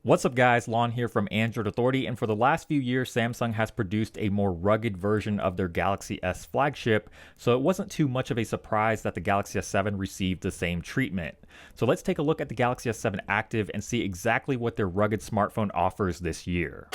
What's up guys, Lon here from Android Authority, and for the last few years Samsung has produced a more rugged version of their Galaxy S flagship, so it wasn't too much of a surprise that the Galaxy S7 received the same treatment. So let's take a look at the Galaxy S7 Active and see exactly what their rugged smartphone offers this year.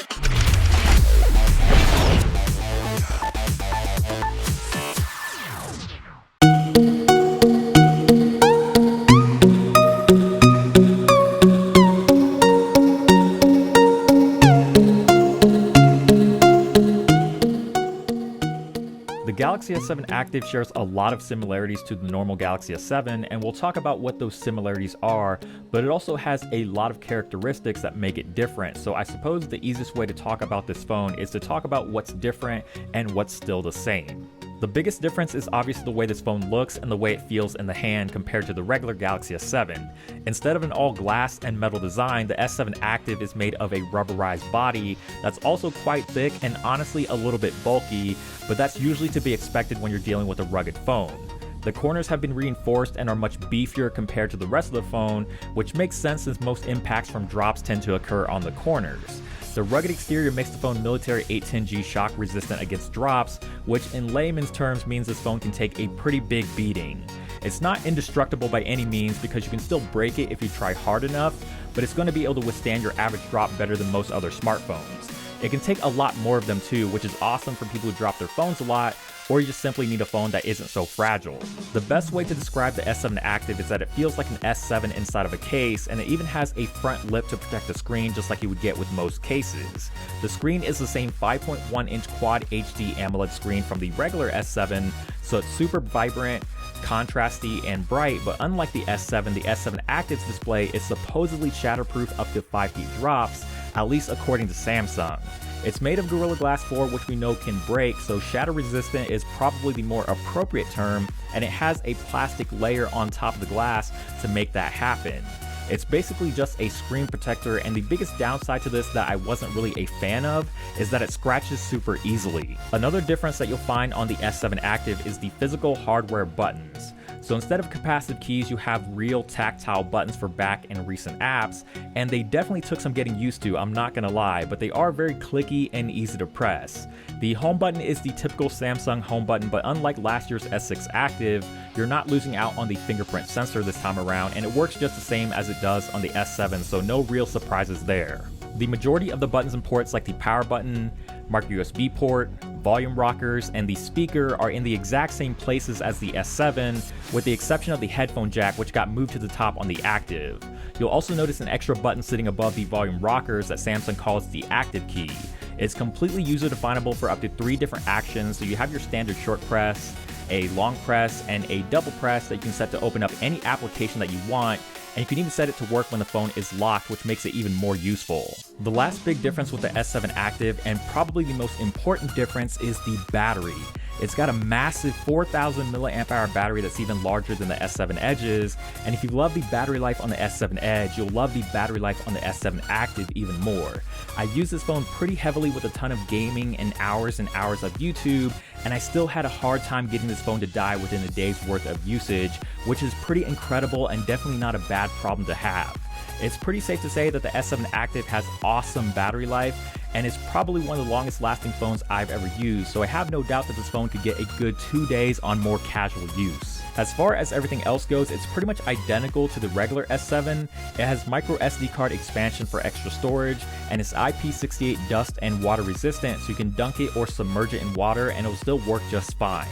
The Galaxy S7 Active shares a lot of similarities to the normal Galaxy S7, and we'll talk about what those similarities are, but it also has a lot of characteristics that make it different. So I suppose the easiest way to talk about this phone is to talk about what's different and what's still the same. The biggest difference is obviously the way this phone looks and the way it feels in the hand compared to the regular Galaxy S7. Instead of an all glass and metal design, the S7 Active is made of a rubberized body that's also quite thick and honestly a little bit bulky, but that's usually to be expected when you're dealing with a rugged phone. The corners have been reinforced and are much beefier compared to the rest of the phone, which makes sense since most impacts from drops tend to occur on the corners. The rugged exterior makes the phone military 810G shock resistant against drops, which in layman's terms means this phone can take a pretty big beating. It's not indestructible by any means because you can still break it if you try hard enough, but it's going to be able to withstand your average drop better than most other smartphones. It can take a lot more of them too, which is awesome for people who drop their phones a lot, or you just simply need a phone that isn't so fragile. The best way to describe the S7 Active is that it feels like an S7 inside of a case, and it even has a front lip to protect the screen just like you would get with most cases. The screen is the same 5.1-inch Quad HD AMOLED screen from the regular S7, so it's super vibrant, contrasty, and bright, but unlike the S7 Active's display is supposedly shatterproof up to 5 feet drops, at least according to Samsung. It's made of Gorilla Glass 4, which we know can break, so shatter resistant is probably the more appropriate term, and it has a plastic layer on top of the glass to make that happen. It's basically just a screen protector, and the biggest downside to this that I wasn't really a fan of is that it scratches super easily. Another difference that you'll find on the S7 Active is the physical hardware buttons. So instead of capacitive keys, you have real tactile buttons for back and recent apps, and they definitely took some getting used to, I'm not gonna lie, but they are very clicky and easy to press. The home button is the typical Samsung home button, but unlike last year's S6 Active, you're not losing out on the fingerprint sensor this time around, and it works just the same as it does on the S7, so no real surprises there. The majority of the buttons and ports like the power button, micro USB port, volume rockers, and the speaker are in the exact same places as the S7, with the exception of the headphone jack, which got moved to the top on the Active. You'll also notice an extra button sitting above the volume rockers that Samsung calls the Active key. It's completely user definable for up to 3 different actions, so you have your standard short press, a long press, and a double press that you can set to open up any application that you want, and you can even set it to work when the phone is locked, which makes it even more useful. The last big difference with the S7 Active, and probably the most important difference, is the battery. It's got a massive 4,000 mAh battery that's even larger than the S7 Edge's, and if you love the battery life on the S7 Edge, you'll love the battery life on the S7 Active even more. I use this phone pretty heavily with a ton of gaming and hours of YouTube, and I still had a hard time getting this phone to die within a day's worth of usage, which is pretty incredible and definitely not a bad problem to have. It's pretty safe to say that the S7 Active has awesome battery life, and it's probably one of the longest lasting phones I've ever used, so I have no doubt that this phone could get a good 2 days on more casual use. As far as everything else goes, it's pretty much identical to the regular S7. It has micro SD card expansion for extra storage, and it's IP68 dust and water resistant, so you can dunk it or submerge it in water and it'll still work just fine.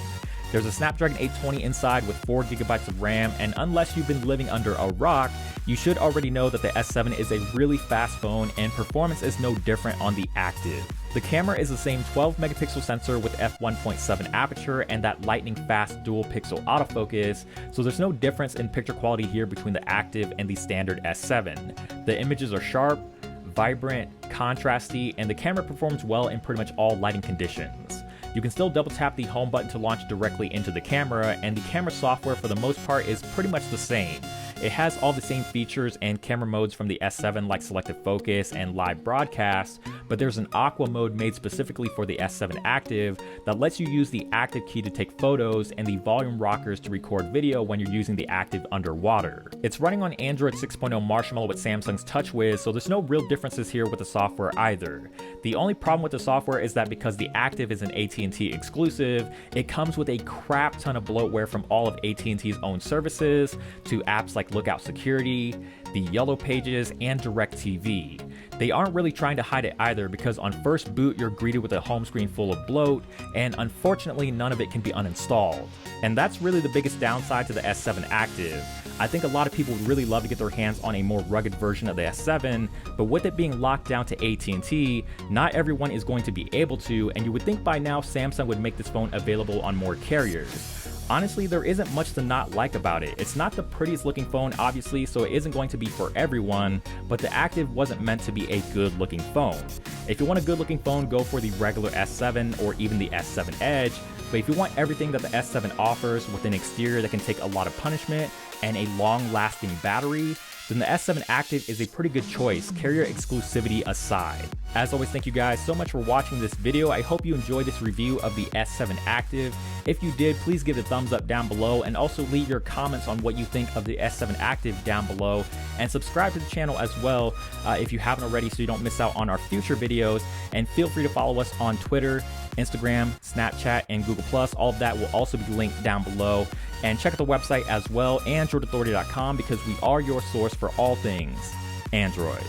There's a Snapdragon 820 inside with 4GB of RAM, and unless you've been living under a rock, you should already know that the S7 is a really fast phone, and performance is no different on the Active. The camera is the same 12 megapixel sensor with f1.7 aperture and that lightning fast dual pixel autofocus, so there's no difference in picture quality here between the Active and the standard S7. The images are sharp, vibrant, contrasty, and the camera performs well in pretty much all lighting conditions. You can still double tap the home button to launch directly into the camera, and the camera software for the most part is pretty much the same. It has all the same features and camera modes from the S7 like selective focus and live broadcast, but there's an aqua mode made specifically for the S7 Active that lets you use the active key to take photos and the volume rockers to record video when you're using the Active underwater. It's running on Android 6.0 Marshmallow with Samsung's TouchWiz, so there's no real differences here with the software either. The only problem with the software is that because the Active is an AT&T exclusive, it comes with a crap ton of bloatware from all of AT&T's own services to apps like Lookout Security, the Yellow Pages, and DirecTV. They aren't really trying to hide it either because on first boot you're greeted with a home screen full of bloat, and unfortunately none of it can be uninstalled. And that's really the biggest downside to the S7 Active. I think a lot of people would really love to get their hands on a more rugged version of the S7, but with it being locked down to AT&T, not everyone is going to be able to, and you would think by now Samsung would make this phone available on more carriers. Honestly, there isn't much to not like about it. It's not the prettiest looking phone, obviously, so it isn't going to be for everyone, but the Active wasn't meant to be a good looking phone. If you want a good looking phone, go for the regular S7 or even the S7 Edge, but if you want everything that the S7 offers with an exterior that can take a lot of punishment and a long lasting battery, then the S7 Active is a pretty good choice, carrier exclusivity aside. As always, thank you guys so much for watching this video. I hope you enjoyed this review of the S7 Active. If you did, please give it a thumbs up down below and also leave your comments on what you think of the S7 Active down below, and subscribe to the channel as well if you haven't already so you don't miss out on our future videos, and feel free to follow us on Twitter, Instagram, Snapchat, and Google+. All of that will also be linked down below. And check out the website as well, androidauthority.com, because we are your source for all things Android.